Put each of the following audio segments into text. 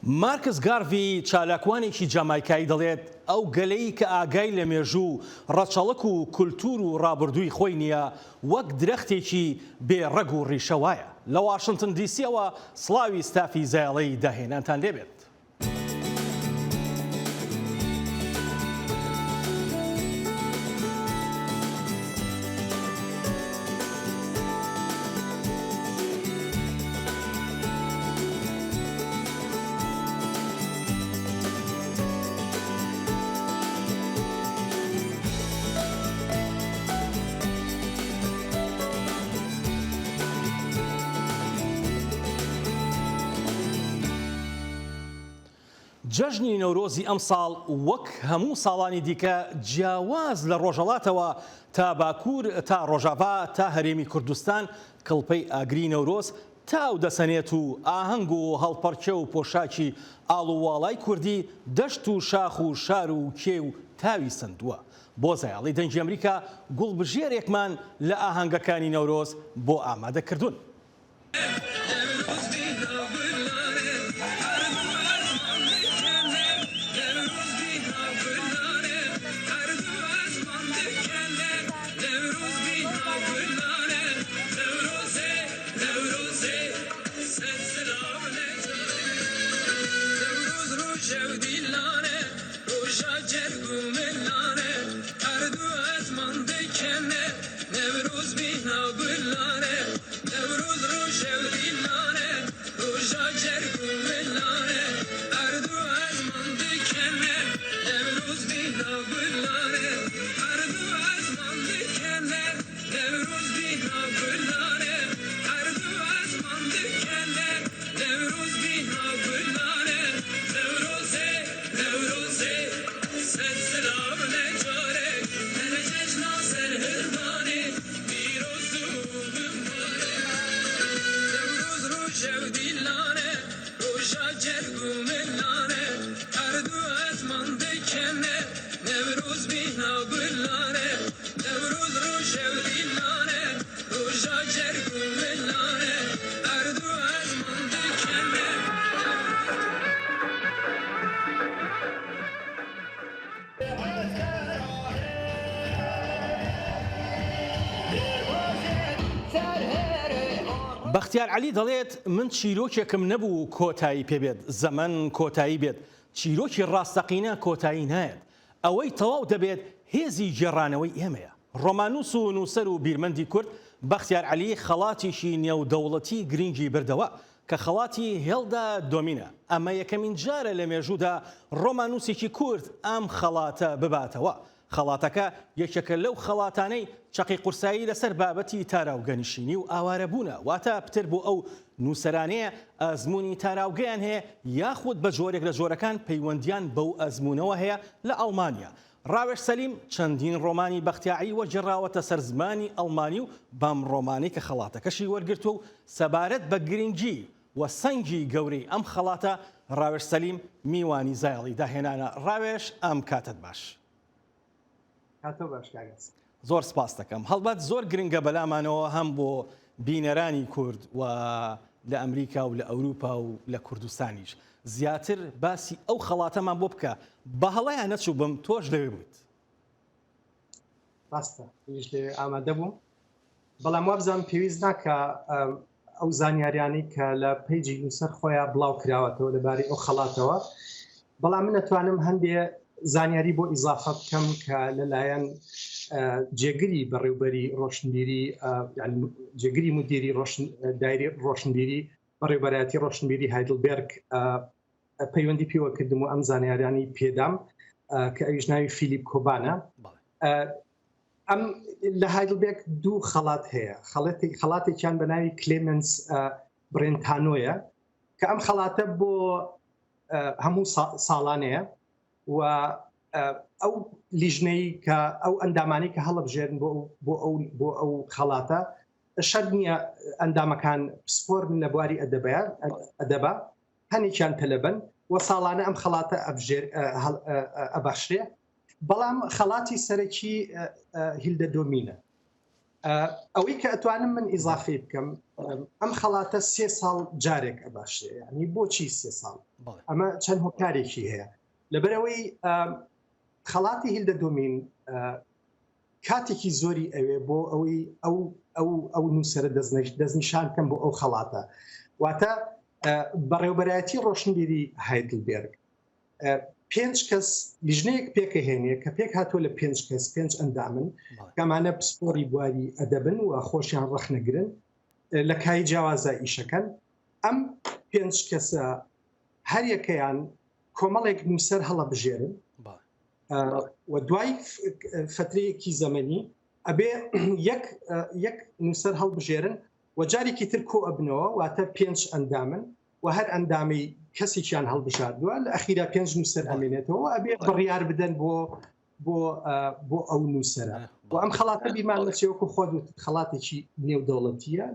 مارکس گاروی چالاکوانێکی جامایکایی دەڵێت ئەو گەلەی کە ئاگای لە مێژوو ڕەچەڵک و کولتور و ڕابردووی خۆی نییە وەک درەختێکی بێڕەگ و ڕیشەوایە. لە واشنگتن دیسیەوە سڵاوی ستافی زایڵەی داهێنانتان لێبێت. جەژنی نەورۆزی ئەم ساڵ وەک هەموو ساڵانی دیکە جیاواز لە ڕۆژهەڵاتەوە تا باکوور تا ڕۆژاوا تا هەرێمی کوردستان کڵپەی ئاگری نەورۆز تاو دەسەنێت و ئاهەنگ و هەڵپەرچە و پۆشاکی ئاڵوواڵای کوردی دەشت و شاخ و شار و کێ و تاوی سندووە. بۆ زایاڵی دەنگی ئەمریکا گوڵبژێرێکمان لە ئاهەنگەکانی نەورۆز بۆ ئامادەکردوون. بەختیار عەلی دەڵێت من چیرۆکێکم نەبوو کۆتایی پێبێت، زەمن کۆتایی بێت، چیرۆکی ڕاستەقینە کۆتایی نایەت، ئەوەی تەواو دەبێت هێزی گێڕانەوەی ئێمەیە. ڕۆمانوس و نووسەر و بیرمەندی کورد بەختیار عەلی خەڵاتیشی نێودەوڵەتی گرنگی بردەوە کە خەڵاتی هێڵدا دۆمینە. ئەمە یەکەمین جارە لە مێژوودا ڕۆمانوسێکی کورد ئەم خەڵاتە بباتەوە. خەڵاتەکە یەکێکە لەو خەڵاتانەی چەقی قورسایی لەسەر بابەتی تاراوگەنشینی و ئاوارەبوونە، واتە پتر بۆ ئەو نووسەرانەیە ئەزمموی تاراوگەیان هەیە یاخود بە جۆرێک لە جۆرەکان پەیوەندیان بەو ئەزمموونەوە هەیە لە ئەڵمانیا. ڕاوێژ سەلیم چەندین ڕۆمانی بەختیاری وەرجێڕاوەتە سەر زمانی ئەڵمانی و بەم ڕۆمانی کە خەڵاتەکەشی وەرگرتووە و سەبارەت بە گرنگی و سەنگی گەورەی ئەم خەڵاتە ڕاوێژ سەلیم میوانی زایڵی داهێنانە. ڕاوێژ ئەم کاتت باش. زۆر سپاس دەکەم. هەڵبەت زۆر گرنگە بەلامانەوە هەم بۆ بینەرانی کورد و لە ئەمریکا و لە ئەوروپا و لە کوردستانیش زیاتر باسی ئەو خەڵاتەمان بۆ بکە. بە هەڵەیان نەچوو بم تۆش لەوێ بوویت. ڕاستە ئامادە بووم، بەڵام وابزانم پێویست ناکە ئەو زانیاریانی کە لە پەیجی نووسەر خۆیان بڵاو کراوەتەوە لەبارەی ئەو خەڵاتەوە، بەڵام من ئەتوانم هەندێ زانیاری بۆ ئیزافە بکەم کە لەلایەن جێگری بەڕێوبەری ڕۆشنبیری جێگری مدیری دایری ڕۆشنبیری بەڕێوبەرایەتی ڕۆشنبیری هایدلبێرگ پەیوەندی پێوە کردم و ئەم زانیاریانی پێدام کە ئەویش ناوی فیلیپ کۆبانە. ئەم لە هایدلبێرگ دوو خەڵات هەیە، خەڵاتێکیان بە ناوی کلێمنس برێنتانۆیە کە ئەم خەڵاتە بۆ هەموو ساڵانەیە و ئەو لیژنەی کە ئەو ئەندامانی کە هەڵەبژێرن بۆ ئەو خەڵاتە شەر نییە ئەندامەکان پسپۆر لە بواری ئەدەبە هەنێکیان تەلەبن و ساڵانە ئەم خەڵاتە ئەبەخشرێ. بەڵام خەڵاتی سەرەکی هیلدە دۆمینە ئەوەی کە ئەتوانم من ئیزافی بکەم ئەم خەڵاتە 3 ساڵ جارێک ئەباشێ، یعنی بۆچی 3 ساڵ ئەمە چەند هۆکارێکی هەیە لەبەرەوەی خەڵاتی هیلدەدۆمین کاتێکی زۆری ئەوێ بۆ ئەوەی ئەو نووسەرە دەستنیشان بکەم بۆ ئەو خەڵاتە، واتە بەڕێوەبەرایەتی ڕۆشنبیری هایدلبێرگ 5 کەس لیژنەیەک پێکەهێنێ کە پێک هاتووە لە 5 کەس 5 ئەندامن کەمانە پسپۆری بواری ئەدەبن و خۆشیان ڕەخنەگرن لە کای جیاوازە ئیشەکەن. ئەم 5 کەسە هەر یەکەیان کۆمەڵێک نووسەر هەڵەبژێرن و دوای فترەیەکی زەمەنی ئەبێ یەک نووسەر هەڵبژێرن و جارێکی تر کۆ ئەبنەوە واتە 5 ئەندامن و هەر ئەندامی کەسێکیان هەڵبژاردووە لە ئەخیرا 5 نووسەر ئەمێنێتەوە ئەبێ بڕیار بدەن بۆ ئەو نووسەرە و ئەم خەڵاتە بیرمان نەچێوەکو خۆت خەڵاتێکی نێودەوڵەتیە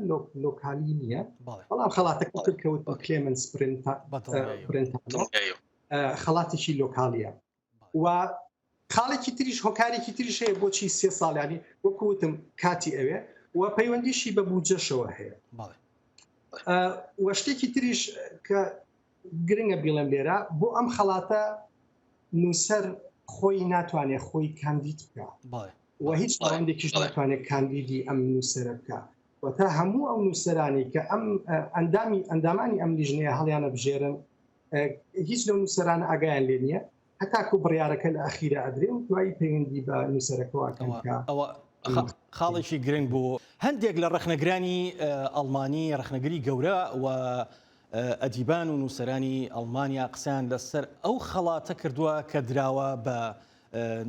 لۆکالی نییە، بەڵام خەڵاتەکە کەوت بە کلێمنس برنتانۆ خەڵاتێکی لۆکالیە و خاڵێکی تریش هۆکارێکی تریش هەیە بۆچی 3 ساڵیانی وەکوتم کاتی ئەوێ و پەیوەندیشی بە بوجەشەوە هەیە و شتێکی تریش کە گرنگە بیڵم لێرە بۆ ئەم خەڵاتە نووسەر خۆی ناتوانێت خۆی کاندید بکە و هیچ ڕەوندێکیش ناتوانێت کاندیدی ئەم نووسەرە بکە و تا هەموو ئەو نووسەرانی کە ئەم ئەندامانی ئەم لیژنەیە هەڵیانە بژێرن هیچ لەو نووسەرانە ئاگایان لێ نییە هەتاکو بڕیارەکە لە ئەخیرە ئەدرێ و دوایی پەیوەندی بە نووسەرەکەوەکە. خاڵێکی گرنگ بوو هەندێک لە ڕەخنەگرانی ئەڵمانی ڕەخنەگری گەورە و ئەدیبان و نووسەرانی ئەڵمانیا قسەیان لەسەر ئەو خەڵاتە کردووە کە دراوە بە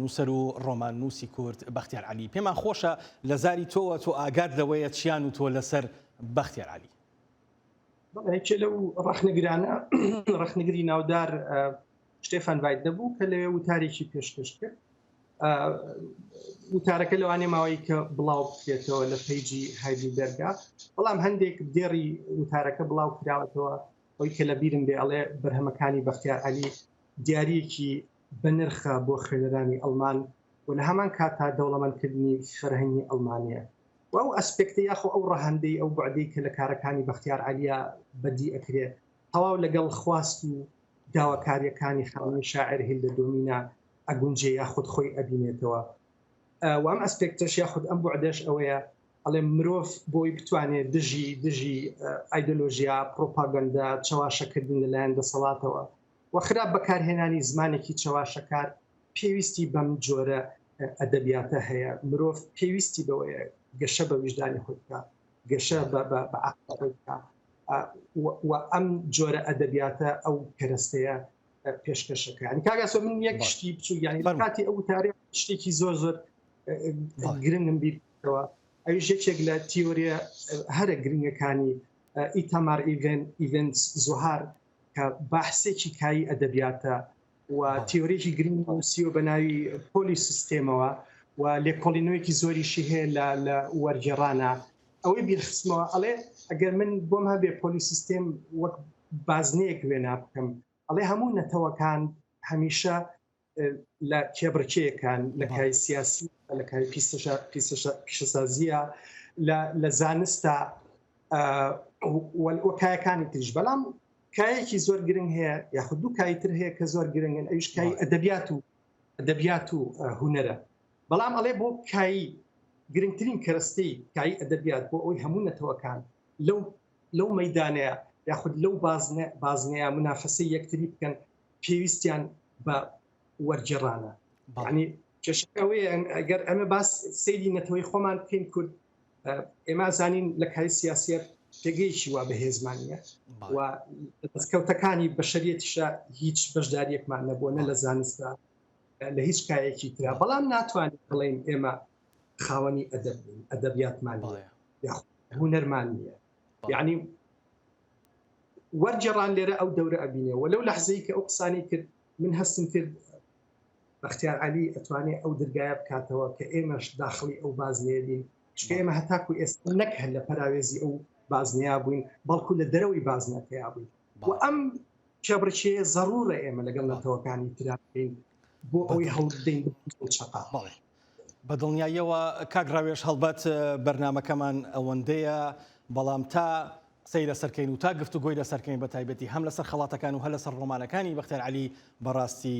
نووسەر و ڕۆمان نووسی کورد بەختیار عەلی. پێمان خۆشە لە زاری تۆوە تۆ ئاگاد لەوەیە چیان و تۆ لەسەر بەختیار عەلی. بەڵێکێ لەو ڕەخنەگرانە ڕەخنەگری ناودار شتێفان ڤایت دەبوو کە لەوێ وتارێکی پێشکەش کرد وتارەکە لەوانێ ماوەی کە بڵاو بکرێتەوە لە پەیجی هایدلبێرگا، بەڵام هەندێک دێڕی وتارەکە بڵاو کراوەتەوە ئەوەی کە لە بیرم بێ ئەڵێ بەرهەمەکانی بەختیار عەلی دیاریەکی بەنرخە بۆ خوێنەرانی ئەڵمان و لە هەمان کاتا دەوڵەمەندکردنی فەرهەنگی ئەڵمانیە و ئەو ئەسپێکتە یاخۆ ئەو ڕەهەندەی ئەو بەعدەی کە لە کارەکانی بەختیار عەلیە بەدی ئەکرێ تەواو لەگەڵ خواست و داواکاریەکانی خەڵکی شاعر هیلدەدۆمینە ئەگونجێ یاخود خۆی ئەبینێتەوە و ئەم ئەسپێکتەش یاخود ئەم بوعدەش ئەوەیە ئەڵێ مرۆڤ بۆی بتوانێت دژی ئایدۆلۆژیا پرۆپاگەندا چاواشەکردن لەلایەن دەسەڵاتەوە و خراپ بەکارهێنانی زمانێکی چاواشەکار پێویستی بەم جۆرە ئەدەبیاتە هەیە. مرۆڤ پێویستی بەوەیە گەشە بە ویژدانی خۆی بکات، گەشە بە عەقڵ خۆی بکات و ئەم جۆرە ئەدەبیاتە ئەو کەرەستەیە پێشکەشەکە. ینی کاگاسۆ من یەک شتی بچوو یعنی کاتی ئەو تاریخ شتێکی زۆر گرنگم بیرەوە ئەویش یەکێک لە تیۆریە هەرە گرنگەکانی ئیتامار ئیڤنتس زۆهار کە بەحسێکی کایی ئەدەبیاتە و تیۆریەکی گرنگ نووسیوە بە ناوی پۆلی سیستێمەوە و لێکۆڵینەوەیکی زۆریشی هەیە لە وەرگێڕانە ئەوەی بیرخستمەوە ئەڵێ ئەگەر من بۆم هەبێ پۆلی سیستێم وەک بازنەیەک وێنا بکەم ئەڵێ هەموو نەتەوەکان هەمیشە لە کێبڕکێیەکان لە کای سیاسی لە کای پیشەسازیە لە زانستە وەکایەکانی تریش، بەڵام کایەکی زۆر گرنگ هەیە یاخود دوو کایتر هەیە کە زۆر گرنگن ئەویش کای ئەدەبیات و هونەرە، بەڵام ئەڵێ بۆ کایی گرنگترین کەرەستەی کایی ئەدەبیات بۆ ئەوی هەموو نەتەوەکان لەو مەیدانەیە یاخود لەو بازنەیە منافەسەی یەکتری بکەن پێویستیان بە وەرگێڕانە. یعنی کێشەکەوەیە ئەگەر ئەمە باس سەیری نەتەوەی خۆمان بکەین کورد ئێمە زانین لە کاری سیاسیەت پێگەیشی وا بەهێزمانیە و دەستکەوتەکانی بەشەریەتیشە هیچ بەشداریەکمان نەبووە نە لە زانستە لە هیچ کایەکی ترا، بەڵام ناتوانین بڵێن ئێمە خاوەنی ئەدەبیاتمان نیە هونەرمان نییە. یعنی وەرگێڕان لێرە ئەو دەورە ئەبینێ و لەو لەحزەی کە ئەو قسانی کرد من هەستم کرد بەختیار عەلی ئەتوانێت ئەو دەرگایە بکاتەوە کە ئێمەش داخڵی ئەو بازنەیە بین، چکە ئێمە هەتاکو ئێستا نەک هەر لە پەراوێزی ئەو بازنەیە بووین بەڵکو لە دەرەوەی بازنەکەیا بووین و ئەم کێبڕکێیە زەڕورە ئێمە لەگەڵ نەتەوەکانی ترا بکەین بۆ ئەوەی هەوڵ بدەین چەقا. بە دڵنیاییەوە کاگراوێش هەڵبەت بەرنمەکەمان ئەوەندەیە بەڵام تا قسەی لەسەرکەین و تا گفتوگۆی لەسەرکەین بە تایبەتی هەم لەسەر خەڵاتەکان و هە لەسەر ڕۆمانەکانی بەختیار عەلی بەڕاستی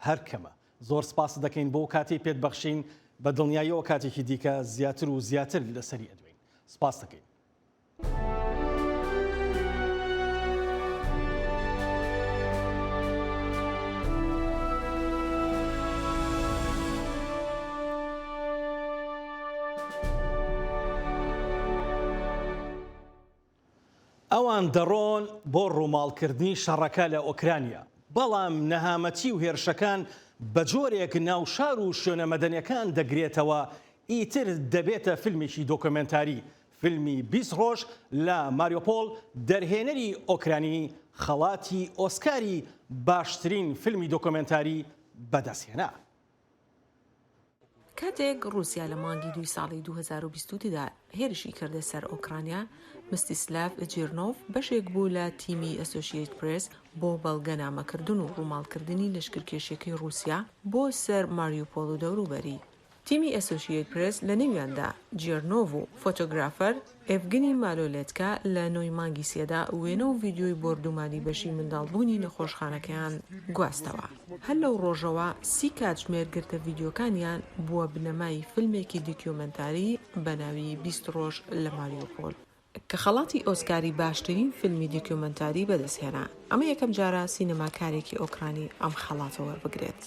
هەر کەمە. زۆر سپاس دەکەین بۆ کاتی پێت بەخشین بە دڵنیاییەوە کاتێکی دیکە زیاتر و زیاتر لەسەری ئەدوین. سپاس دەکەین. ئەوان دەڕۆن بۆ ڕووماڵکردنی شەڕەکە لە ئۆکرانیا، بەڵام نەهامەتی و هێرشەکان بە جۆرێک ناوشار و شوێنە مەدەنیەکان دەگرێتەوە. ئیتر دەبێتە فیلمێکی دۆکۆمنتاری. فیلمی 20 ڕۆژ لە ماریۆپۆل دەرهێنەری ئۆکرانی خەڵاتی ئۆسکاری باشترین فیلمی دۆکۆمنتاری بەدەستهێنا. کاتێک رووسیا لە مانگی 2 ساڵی 2022دا هێرشی کردە سەر ئۆکرانیا، مستیسلاف جیرنۆف بەشێک بوو لە تیمی ئەسۆسییت پرێس بۆ بەڵگەنامەکردن و ڕووماڵکردنی لەشکرکێشیەکەی رووسیا بۆ سەر ماریوپۆل و دەوروبەری. تیمی ئەسۆسییت پرێس لە نێویاندا جیرنۆڤ و فۆتۆگرافەر ئێڤگنی مالۆلێتکە لە نۆی مانگی سێدا وێنە و ڤیدیۆی بردومانی بەشی منداڵبوونی نەخۆشخانەکەیان گواستەوە. هەر لەو ڕۆژەوە 30 کاتژمێر گرتە ڤیدیۆکانیان بووە بنەمای فیلمێکی دیکیۆمنتاری بە ناوی 20 ڕۆژ لە ماریوپۆل کە خەڵاتی ئۆسکاری باشترین فیلمی دیکیۆمنتاری بەدەستهێنا. ئەمە یەکەم جارە سینەماکارێکی ئۆکرانی ئەم خەڵاتەوە وەربگرێت.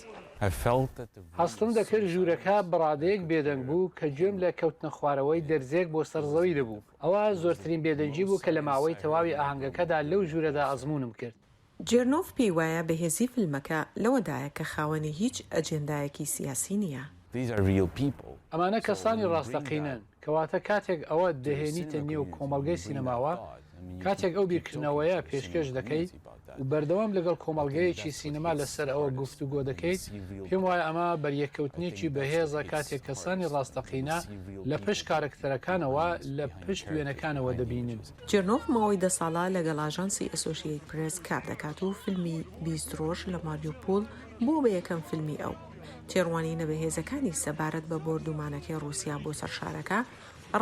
هەستم دەکرد ژوورەکە بڕادەیەک بێدەنگ بوو کە گوێم لە کەوتنە خوارەوەی دەرزێک بۆ سەرزەوی دەبوو. ئەوە زۆرترین بێدەنگی بوو کە لە ماوەی تەواوی ئاهەنگەکەدا لەو ژوورەدا ئەزمونم کرد. جێرنۆف پێی وایە بەهێزی فیلمەکە لەوەدایە کە خاوەنی هیچ ئەجێندایەکی سیاسی نییە. ئەمانە کەسانی ڕاستەقینن، کەواتە کاتێک ئەوە دەهێنیتە نێو کۆمەڵگەی سینەماوە، کاتێک ئەو بیرکردنەوەیە پێشکەش دەکەیت و بەردەوام لەگەڵ کۆمەڵگەیەکی سینەما لەسەر ئەوە گفتوگۆ دەکەیت، پێم وایە ئەمە بەریەکەوتنێکی بەهێزە کاتێک کەسانی ڕاستەقینە لە پشت کارکتەرەکانەوە لە پشت وێنەکانەوە دەبینن. جێرنۆف ماوەی 10 ساڵە لەگەڵ ئاژانسی ئەسۆسییت پرێس کار دەکات و فیلمی 20 ڕۆژ لە ماریوپۆل بۆ بە یەکەم فیلمی ئەو. تێڕوانینە بەهێزەکانی سەبارەت بە بردومانەکەی رووسیا بۆ سەر شارەکە،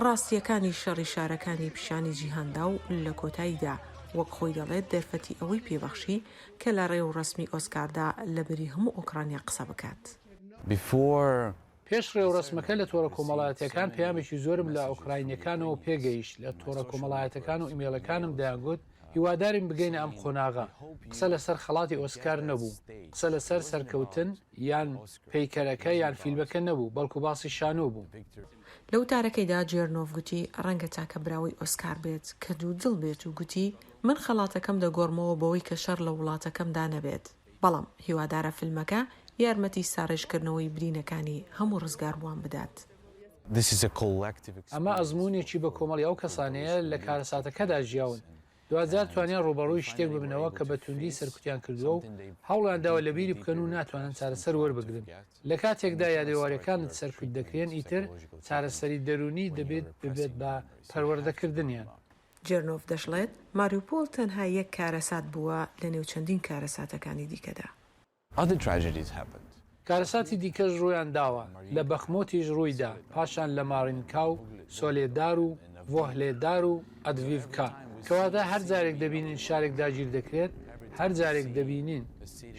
ڕاستیەکانی شەڕی شارەکانی پیشانی جیهاندا و لە کۆتاییدا وەک خۆی دەڵێت دەرفەتی ئەوەی پێبەخشی کە لە ڕێو ڕسمی ئۆسکاردا لەبەری هەموو ئۆکرانیا قسە بکات. پێش ڕێوڕسمەکە لە تۆڕە کۆمەڵایەتەکان پەیامێکی زۆرم لە ئۆکراینیەکانەوە پێگەیشت. لە تۆڕە کۆمەڵایەتەکان و ئیمێلەکانم دەیانگوت هیوادارین بگەینە ئەم قۆناغا. قسە لەسەر خەڵاتی ئۆسکار نەبوو، قسە لەسەر سەرکەوتن یان پەیکەرەکە یان فیلمەکە نەبوو، بەڵکو باسی شانۆ بوو. لەو تارەکەیدا جێرنۆف گوتی ڕەنگە تاکە براوی ئۆسکار بێت کە دوو دڵ بێت و گوتی من خەڵاتەکەم دەگۆڕمەوە بەوەی کە شەڕ لە وڵاتەکەمدا نەبێت، بەڵام هیوادارە فیلمەکە یارمەتی ساڕێژکردنەوەی برینەکانی هەموو ڕزگاربووان بدات. ئەمە ئەزمونێکی بە کۆمەڵی ئەو کەسانەیە لە کارەساتەکەدا ژیاون. دوجار توانیان ڕوبەڕووی شتێک ببنەوە کە بە توندی سەرکوتیان کردووە و هەوڵیانداوە لە بیری بکەن و ناتوانن چارەسەر وەربگرن. لە کاتێکدا یادێوارەکانت سەرکوت دەکرێن ئیتر چارەسەری دەرونی دەبێت ببێت بە پەروەردەکردنیان. جێرنۆف دەشڵێت ماریوپۆل تەنها یەک کارەسات بووە لە نێو چەندین کارەساتەکانی دیکەدا. کارەساتی دیکەش ڕوویان داوە، لە بەخمۆتیش ڕوویدا، پاشان لە مارینکاو، سۆلێدار و ڤۆهلێدار و ئەدڤیڤکا. کەواتە هەر جارێک دەبینین شارێک داگیر دەکرێت، هەر جارێک دەبینین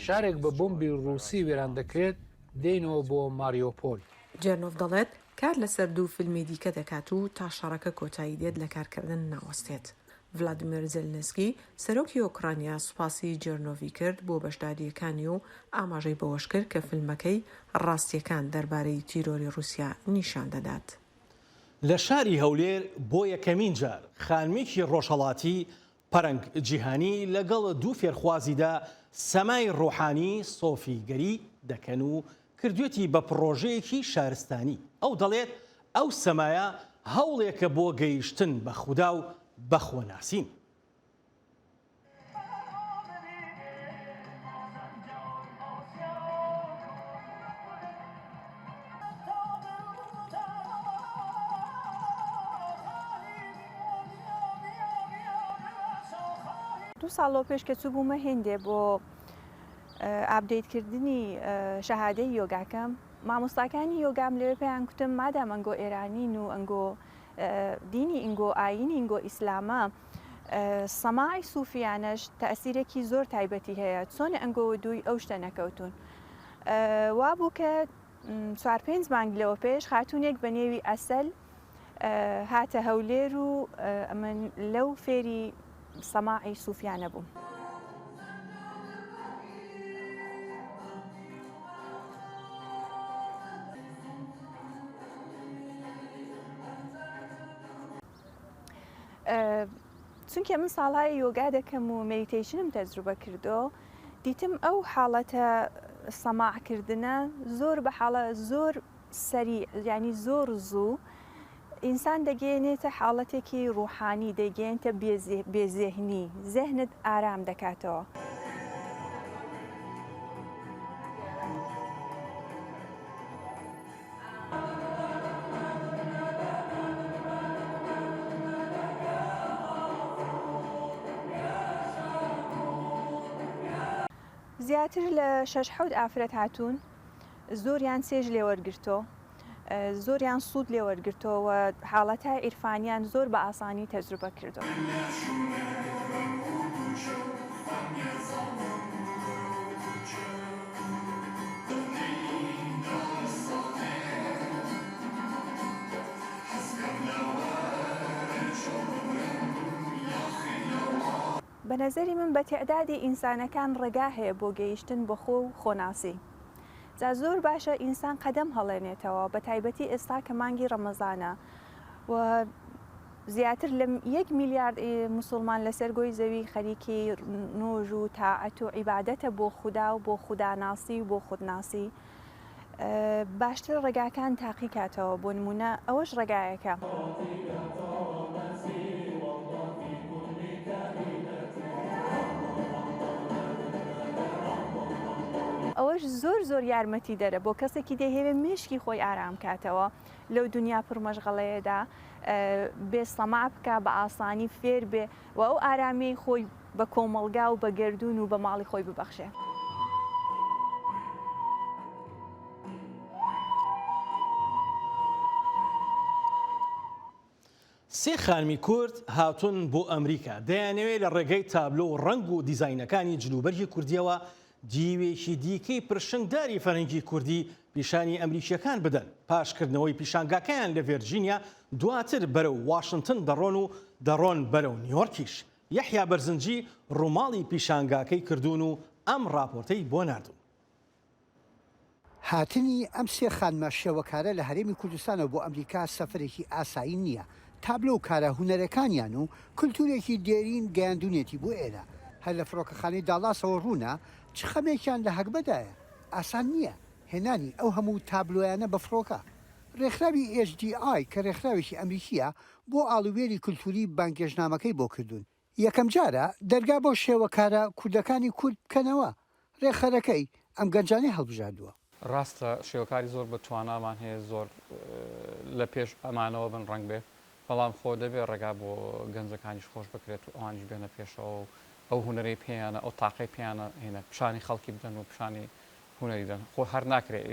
شارێک بە بۆمبی ڕووسی وێران دەکرێت، دێنەوە بۆ ماریۆپۆل. جێرنۆف دەڵێت کار لەسەر دوو فیلمی دیکە دەکات و تا شەڕەکە کۆتایی دێت لە کارکردن ناوەستێت. ڤلادیمیر زێلنسکی سەرۆکی ئۆکرانیا سوپاسی جێرنۆڤی کرد بۆ بەشداریەکانی و ئاماژەی بەوەش کرد کە فیلمەکەی ڕاستیەکان دەربارەی تیرۆری رووسیا نیشان دەدات. لە شاری هەولێر بۆ یەکەمین جار خانمێکی ڕۆژهەڵاتی پەرەنگ جیهانی لەگەڵ دوو فێرخوازیدا سەمای ڕۆحانی سۆفیگەری دەکەن و کردوێتی بە پرۆژەیەکی شارستانی. ئەو دەڵێت ئەو سەمایە هەوڵێکە بۆ گەیشتن بە خودا و بەخۆناسین. دو ساڵەوە پێش کە چوو بوومە هێندێ بۆ ئابدەیتکردنی شەهادەی یۆگاکەم مامۆستاکانی یۆگام لێرە پێیان کوتم مادام ئەنگۆ ئێرانین و ئەنگۆ دینی ئینگۆ ئاینی ئینگۆ ئیسلامە سەماعی سوفیانەش تەئسیرێکی زۆر تایبەتی هەیە چۆن ئەنگۆ دووی ئەو شتە نەکەوتون وا بوو کە 4-5 مانگ لەوە پێش خاتوونێک بە نێوی ئەسەل هاتە هەولێر و ئەمن لەو فێری سەماعی سوفیانە بووم. چونکە من ساڵهای یۆگا دەکەم و مدیتیشنم تەجروبە کردو دیتم ئەو حاڵەتە سەماعکردنە زۆر بە حاڵە زۆر سەریع ینی زۆر زوو ئینسان دەگەێنێتە حاڵەتێکی ڕوحانی دەگەێنتە بێزێهنی زێهنت ئارام دەکاتەوە. زیاتر لە 6-7 ئافرەت هاتوون زۆریان سێژ لێوەرگرتۆ زۆریان سوود لێوەرگرتۆوە حاڵەتە عیرفانیان زۆر بە ئاسانی تەجروبە کردو. بە نەزەری من بە تێعدادی ئینسانەکان ڕێگا هەیە بۆ گەیشتن بە خۆ و خۆناسی. جا زۆر باشە ئینسان قەدەم هەڵێنێتەوە بە تایبەتی ئێستا کە مانگی ڕەمەزانە و زیاتر لە 1 میلیارد موسڵمان لەسەر گۆی زەوی خەریکی نۆژ و تاعەت و عیبادەتە بۆ خودا و بۆ خوداناسی و بۆ خودناسی باشتر ڕێگاکان تاقی کاتەوە بۆ نمونە ئەوەش ڕێگایەکە. ئەوەش زۆر یارمەتی دەرە بۆ کەسێکی دەهێوێت مشکی خۆی ئارام کاتەوە لەو دنیا پڕمەشغەڵەیەدا بێ سەماع بکە بە ئاسانی فێر بێ و ئەو ئارامی خۆی بە کۆمەڵگا و بە گردون و بە ماڵی خۆی ببەخشێ. سێ خانمی کورد هاتون بۆ ئەمریکا دەیانەوێت لە ڕێگەی تابلۆ و ڕنگ و دیزاینەکانی جلوبەرگی کوردیەوە جیوێکی دیکەی پرشنگداری فەرهەنگی کوردی پیشانی ئەمریکیەکان بدەن پاشکردنەوەی پیشانگاکەیان لە ڤێرجینیا دواتر بەرەو واشنگتن دەڕۆن و دەڕۆن بەرەو نیویۆرکیش. یەحیا بەرزنجی ڕووماڵی پیشانگاکەی کردوون و ئەم راپۆرتەی بۆ ناردوون. هاتنی ئەم سێ خانمە شێوەکارە لە هەرێمی کوردستانەوە بۆ ئەمریکا سەفرێکی ئاسایی نییە. تابلۆ و کارە هونەرەکانیان و کولتورێکی دێرین گەیاندونێتی بۆ ئێرە. هەر لە فڕۆکەخانەی داڵاسەوە ڕوونە چ خەمێکیان لە هەکبەدایە ئاسان نییە هێنانی ئەو هەموو تابلۆیانە بە فڕۆکە. ڕێکخراوی HDI کە ڕێکخراوێکی ئەمریکیە بۆ ئاڵوێری کولتوری بانگێژنامەکەی بۆ کردوون. یەکەم جارە دەرگا بۆ شێوەکارە کوردەکانی کورد بکەنەوە ڕێکخەرەکەی ئەم گەنجانەی هەڵبژاردووە. ڕاستە شێوەکاری زۆر بە توانامان هەیە زۆر لە پێش ئەمانەوە بن ڕنگ بێت بەڵام خۆ دەبێت ڕێگا بۆ گەنجەکانیش خۆش بکرێت و ئەوانیش بێنە پێشەوە ئەو هوەرەی پێیانە ئەو تاقی پێیانە هێنە پیشانی خەڵکی بدەن و پیشانی هوەری دەن خۆ هەر ناکرێت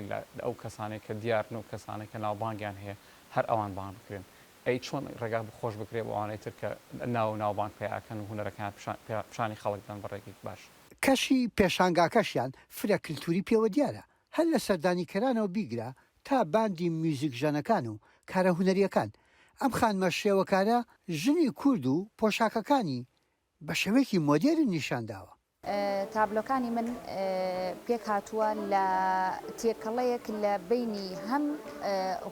ئەو کەسانێک کە دیارن و کەسانێک کە ناوبانگیان هەیە هەر ئەوان بان بکرێن ئەی چۆن ڕێگا خۆش بکرێت بۆ ئەوانەی تر کە ناوبانگ پیاکەن و هوەرەکان پیشانی خەڵک دەن بە ڕێگەی باش. کەشی پێشانگاکەشیان فرە کللتوری پێوە دیارە هەر لە سەردانیکەرانەوە بیگرە تا باندی میوزیک ژەنەکان و کارە هوەریەکان. ئەم خانمە شێوەکارە ژنی کورد و پۆشاکەکانی بە شێوەیەکی مۆدێرن نیشانداوە. تابلۆکانی من پێک هاتووە لە تێکەڵەیەک لە بینی هەم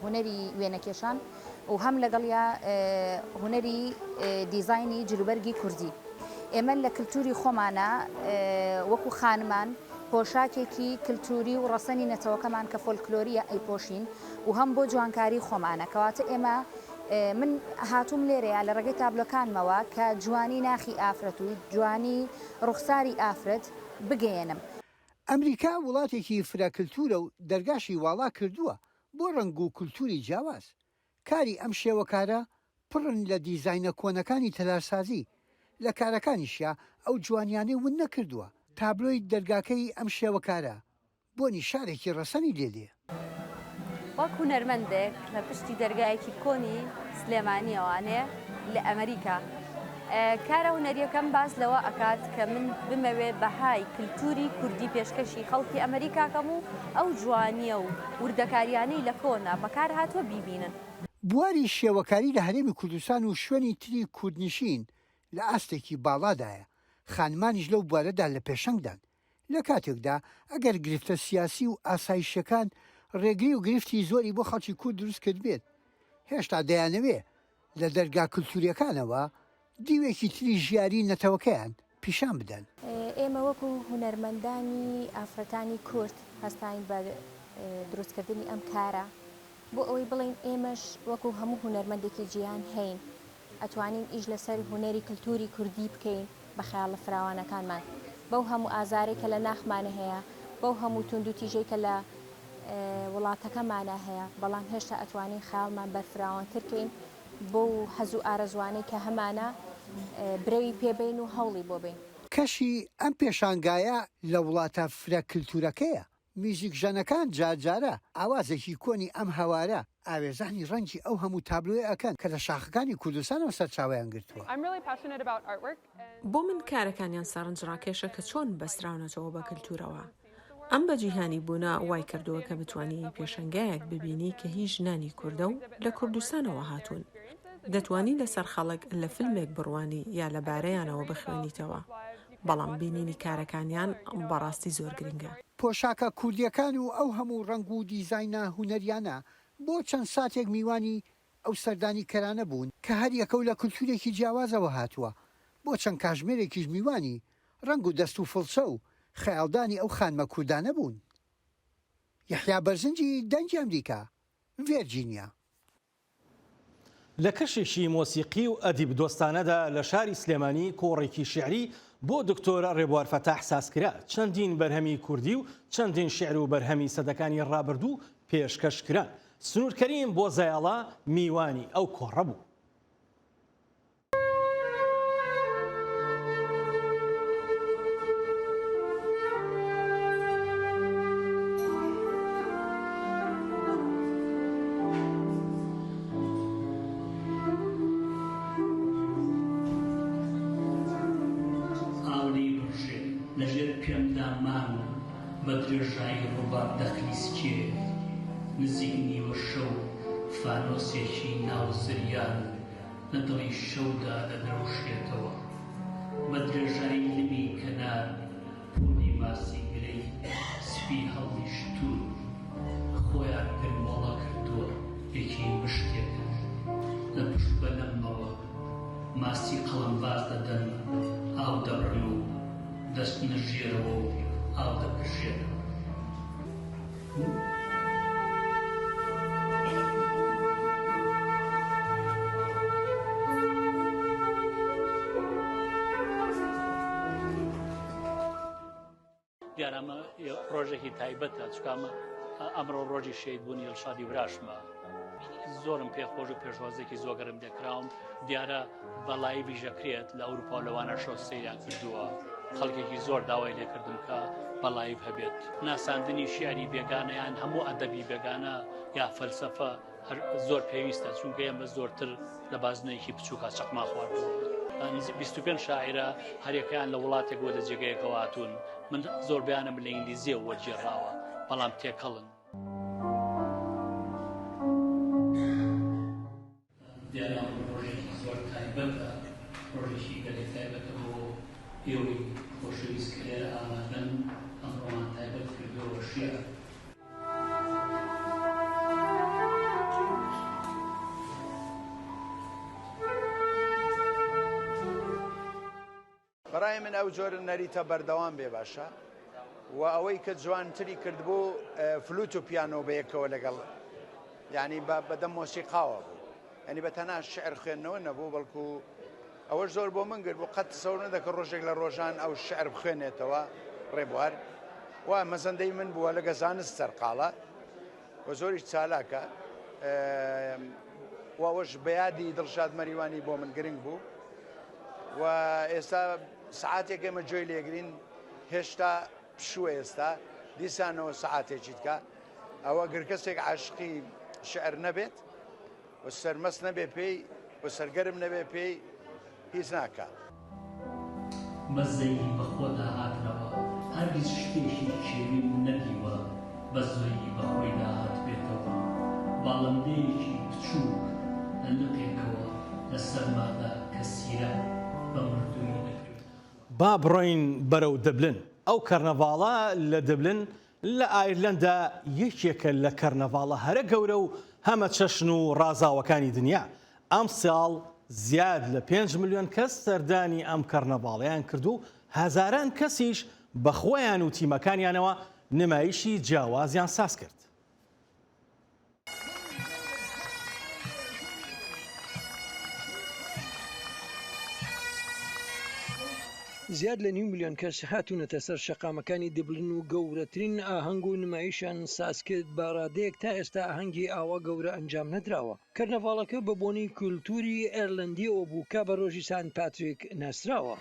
هوەری وێنەکێشان و هەم لەگەڵیا هوەری دیزایانی جلوبەرگی کوردی. ئێمە لە کللتوری خۆمانە وەکو خانمان پۆشاکێکی کللتوری و ڕەسەنی نەتەوەکەمان کە فۆلکلۆریە ئەیپۆشین و هەم بۆ جوانکاری خۆمانە کەواتە ئێمە من هاتووم لێرەیە لە ڕێگەی تابلۆکانمەوە کە جوانی ناخی ئافرەت و جوانی ڕوخساری ئافرەت بگەێنم. ئەمریکا وڵاتێکی فراکلتورە و دەرگاشی واڵا کردووە بۆ ڕنگ و کولتوری جیاواز. کاری ئەم شێوەکارە پڕن لە دیزاینە کۆنەکانی تەلارسازی لە کارەکانیشیا ئەو جوانیانەی ون نەکردووە. تابلۆی دەرگاکەی ئەم شێوەکارە بۆنی شارێکی ڕەسەنی لێدێ. وەک هونەرمەندێک لە پشتی دەرگایەکی کۆنی سلێمانی ئەوانەیە لە ئەمریکا کارە هونەریەکەم باس لەوە ئەکات کە من بمەوێ بەهای کللتوری کوردی پێشکەشی خەڵکی ئەمریکاکەم و ئەو جوانیە و وردەکاریانەی لە کۆنا بەکار هاتووە بیبینن. بواری شێوەکاری لە هەرێمی کوردستان و شوێنی تری کوردنشین لە ئاستێکی باڵادایە، خانمانیش لەو بوارەدا لە پێشەنگدان لە کاتێکدا ئەگەر گرفتە سیاسی و ئاسایشەکان ڕێگری و گرفتی زۆری بۆ خەڵکی کورد دروست کرد بێت، هێشتا دەیانەوێ لە دەرگا کللتوریەکانەوە دیوێکی تری ژیاری نەتەوەکەیان پیشان بدەن. ئێمە وەکو هونەرمەندانی ئافرەتانی کورد هەستین بە دروستکردنی ئەم کارە بۆ ئەوەی بڵین ئێمەش وەکو هەموو هونەرمەندێکی جیهان هەین ئەتوانین ئیش لەسەر هونەری کللتوری کوردی بکەین بە خەیاڵە فراوانەکانمان بەو هەموو ئازارێک کە لە ناخمانە هەیە بەو هەموو تونند و تیژەی کە لە وڵاتەکەمانە هەیە، بەڵام هێشتا ئەتوانین خەیاڵمان بەرفراوانترکەین بۆ هەزوو ئارەزوانەی کە هەمانە برەوی پێبین و هەوڵی بۆ بین. کەشی ئەم پێشانگایە لە وڵاتە فرە کللتورەکەیە. میزیک ژەنەکان جارجارە ئاوازێکی کۆنی ئەم هەوارە ئاوێزانی ڕەنگی ئەو هەموو تابلوێ ئەکەن کە لە شاخەکانی کوردستانەوە سەرچاویان گرتووە. بۆ من کارەکانیان سەرنجڕاکێشە کە چۆن بەستراونەتەوە بە کللتورەوە. ئەم بەجیهانی بوونا وای کردووە کە بتوانی پێشەنگایەک ببینی کە هیچ ژنانی کوردە و لە کوردستانەوە هاتوون. دەتوانی لەسەر خەڵک لە فیلمێک بڕوانی یا لە بارەیانەوە بخوێنیتەوە، بەڵام بینینی کارەکانیان بەڕاستی زۆر گرنگە. پۆشاکە کوردیەکان و ئەو هەموو ڕنگ و دیزاینە هونەریانە بۆ چەند ساتێک میوانی ئەو سەردانی کەرانە بوون کە هەر یەکەو لە کللتورێکی جیاوازەوە هاتووە، بۆ چەند کاژمێرێکیش میوانی ڕنگ و دەست و فڵچە و خەیاڵدانی ئەو خانمە کوردانە بوون. یەحیا بەرزنجی دەنگی ئەمریکا، ڤێرجینیا. لە کەشێکی مۆسیقی و ئەدیب دۆستانەدا لە شاری سلێمانی کۆڕێکی شعری بۆ دکتۆرە ڕێبوار فەتاح سازکرا چەندین بەرهەمی کوردی و چەندین شعر و بەرهەمی سەدەکانی ڕابردوو پێشکەشکران. سنوورکەریم بۆ زایاڵا میوانی ئەو کۆڕە بوو. بە درێژایی ڕووباب دەخلیسکێ نزیک نیوە شەو فانۆسێکی ناو زریان لە دڵی شەودا دەدرەوشێتەوە بە درێژایی لمی کەنار پۆلی ماسی گرەی سپی هەڵی شتور خۆیان گرمۆڵە کردووە یەکی مشتێک لە پشت بە لەمەوە ماسی قەڵەمباز دەدەن ئاو دەبڕن و دەست نەژێرەوە و ئاو دەپژێنەوە. دیارەمە ڕۆژێکی تایبەتە چکامە ئەمڕۆ ڕۆژی شەیدبوونی ئەڵشادی براشمە زۆرم پێخۆش و پێشوازێکی زۆگەرم دەکراوم دیارە بەڵایی بیژەکرێت لە ئەوروپا لەوانە شەو سەیران کردووە خەڵکێکی زۆر داوای لێکردم کە بەڵایی هەبێت ناساندنی شیعری بێگانەیان هەموو ئەدەبی بێگانە یا فەلسەفە زۆر پێویستە چونکە ئێمە زۆرتر لە بازنەیەکی بچووکە چەقما خواردووە 25 شاعرە هەرێکیان لە وڵاتێک بۆ لە جێگەیەکەوە هاتوون من زۆر بیانم لە ئینگلیزیە وەرجێڕاوە بەڵام تێکەڵن دیارە ڕۆژێکی زۆر تایبەتە ڕۆژێکی گەلێک تایبەتە بۆ ئێوەی خۆشەویست کە لێرە ئامادەن ئەمڕۆمان تایبەت کردووە شیعر بەڕای من ئەو جۆرە نەریتە بەردەوام بێ باشە و ئەوەی کە جوانتری کرد بوو فلوت و پیانۆ بەیەکەوە لەگەڵ یعنی بەدەم مۆسیقاوە بوو ینی بە تەنها شعر خوێندنەوە نەبوو بەڵکو ئەوەش زۆر بۆ من گرت بوو قەت تەسەوور نەدەکە ڕۆژێک لە ڕۆژان ئەو شعر بخوێنێتەوە ڕێبوار و مەزەندەی من بووە لەگە زانست سەرقاڵە و زۆریش چالاکە و ئەوەش بەیادی دڵشاد مەریوانی بۆ من گرنگ بوو و ئێستا سعاتێک ئێمە جۆی لێگرین هێشتا پشووە ئێستا دیسانەوە سعاتێکی بکە ئەوە گرکەسێک عاشقی شعر نەبێت و سەرمەست نەبێ پێی و سەرگەرم نەبێ پێی هیچ ناکات. مەزەی بەخۆدا هاتنەوە هەرگیز شتێکی کێوی نەدیوە بە زۆی بەخۆی داهات بێتەوە باڵندەیەکی بچووک لە لقێکەوە لە سەرمادا کە سیرە بە مردووی دەکرێت. با بڕۆین بەرەو دەبلن. ئەو کەرنەڤاڵە لە دەبلن لە ئایرلەندا یەکێکە لە کەرنەڤاڵە هەرە گەورە و هەمە چەشن و ڕازاوەکانی دنیا. ئەم ساڵ زیاد لە 5 ملیۆن کەس سەردانی ئەم کەرنەڤاڵەیان کرد و هەزاران کەسیش بەخۆیان و تیمەکانیانەوە نمایشی جیاوازیان ساز کرد. زیاد لە 9 ملیۆن کەس هاتوونەتە سەر شەقامەکانی دەبلن و گەورەترین ئاهەنگ و نمایشیان ساز کرد بە ڕادەیەک تا ئێستا ئاهەنگی ئاوا گەورە ئەنجام نەدراوە. کەرنەڤاڵەکە بە بۆنەی کولتوری ئێرلەندیەوە بوو کە بە ڕۆژی سان پاتریک ناسراوە.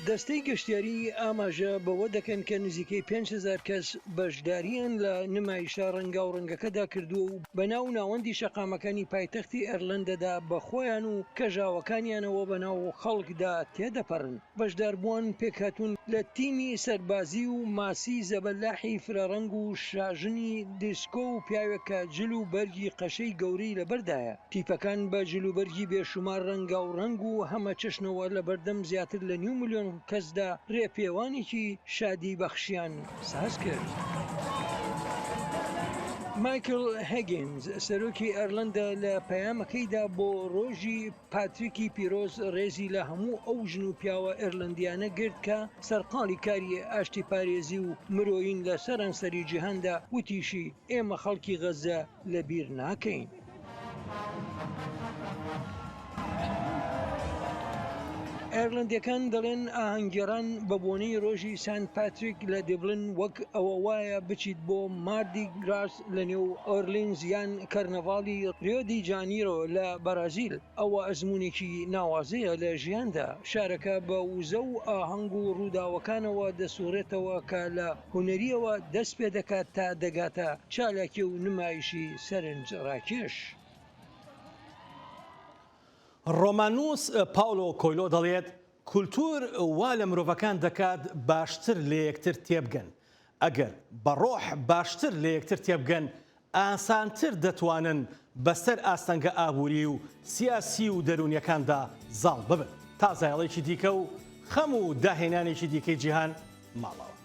دەستەی گەشتیاری ئاماژە بەوە دەکەن کە نزیکەی 5,000 کەس بەشداریان لە نمایشە ڕەنگا و ڕەنگەکەدا کردووە و بەناو ناوەندی شەقامەکانی پایتەختی ئێرلەندەدا بەخۆیان و کەژاوەکانیانەوە بەناو خەڵکدا تێدەپەڕن. بەشداربووان پێکهاتوون لە تیمی سەربازی و ماسی زەبەلاحی فرەڕەنگ و شاژنی دیسکۆ و پیاوێکە جل و بەرگی قەشەی گەورەی لەبەردایە. تیپەکان بە جل و بەرگی بێشومار ڕەنگا و ڕەنگ و هەمە چەشنەوە لە بەردەم زیاتر لە 9 ملیۆن کەسدا ڕێپێوانێکی شادی بەخشیان ساز کرد. مایکل هەگینز سەرۆکی ئەرلەندە لە پەیامەکەیدا بۆ ڕۆژی پاتریکی پیرۆز ڕێزی لە هەموو ئەو ژن و پیاوە ئێرلەندیانە گرت کە سەرقاڵی کاری ئاشتی پارێزی و مرۆین لە سەرانسەری جیهاندا وتیشی ئێمە خەڵکی غەزە لەبیر ناکەین. ئێرلەندیەکان دەڵێن ئاهەنگگێڕان بە بۆنەی ڕۆژی سان پاتریک لە دەبلن وەک ئەوە وایە بچیت بۆ ماردی گراس لە نێو ئۆرلینز یان کەرنەڤاڵی ریۆ دی جانیرۆ لە بەرازیل. ئەوە ئەزمونێکی ناوازەیە لە ژیاندا. شارەکە بە وزە و ئاهەنگ و ڕووداوەکانەوە دەسوڕێتەوە کە لە هونەریەوە دەست پێ دەکات تا دەگاتە چالاکی و نمایشی سەرنج ڕاکێش. ڕۆمانوس پاولۆ کۆیلۆ دەڵێت کولتور وا لە مرۆڤەکان دەکات باشتر لە یەکتر تێبگەن. ئەگەر بە ڕۆح باشتر لە یەکتر تێبگەن ئاسانتر دەتوانن بەسەر ئاستەنگە ئابووری و سیاسی و دەرونیەکاندا زاڵ ببن. تا زایڵێکی دیکە و خەم و داهێنانێکی دیکەی جیهان ماڵەوە.